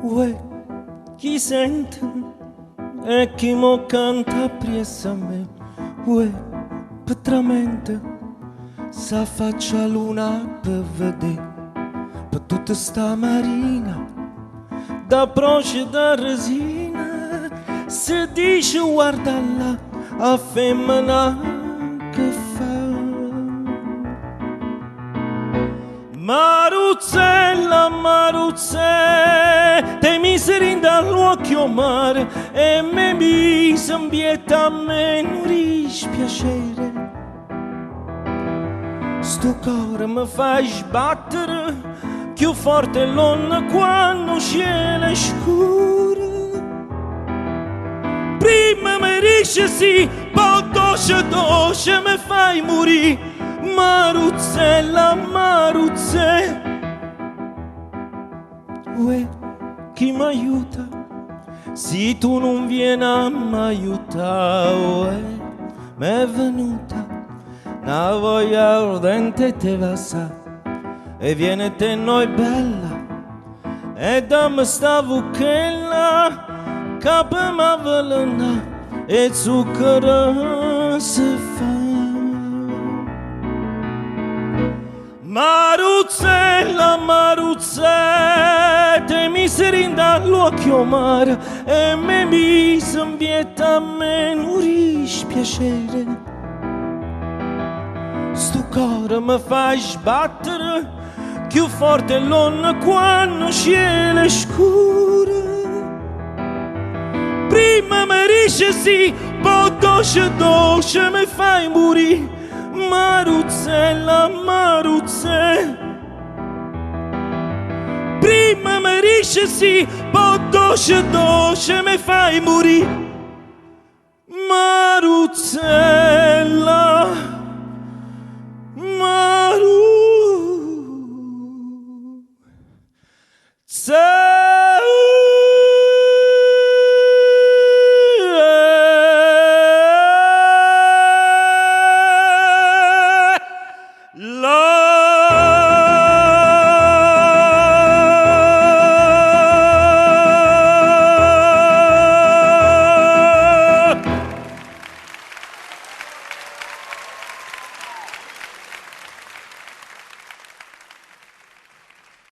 Uè, chi sente e chi mo canta presso a me. Uè, petramente sa faccia luna per vedere, per tutta sta marina da proce da resina. Se dice guarda là a femmina che fa. Maruzzella, Maruzze, te mi sei dall'occhio mare e me mi sembietta a me non dispiacere. Sto cuore mi fa sbattere più forte l'onna quando cielo è scuro. Prima mi dice sì, poi doce mi fai morire. Maruzzella, Maruzze, uè, chi mi aiuta? Se tu non vieni a m'aiutare, uè, mi è venuta una voglia ardente te va sa, e viene te noi bella, e dammi sta vucchella, che per me velena e zucchero si fa. Maruzzella, Maruzze, te mi sei dall'occhio mare e me mi sembietta a me non dispiacere. Sto cuore mi fa sbattere più forte l'onna quando cielo è scuro. Prima mi dice sì, poi doce mi fai morire. Maruzzella, Maruzze, prima mi dice sì, poi doce mi fai morire. Maruzzella, Maruzze. Love.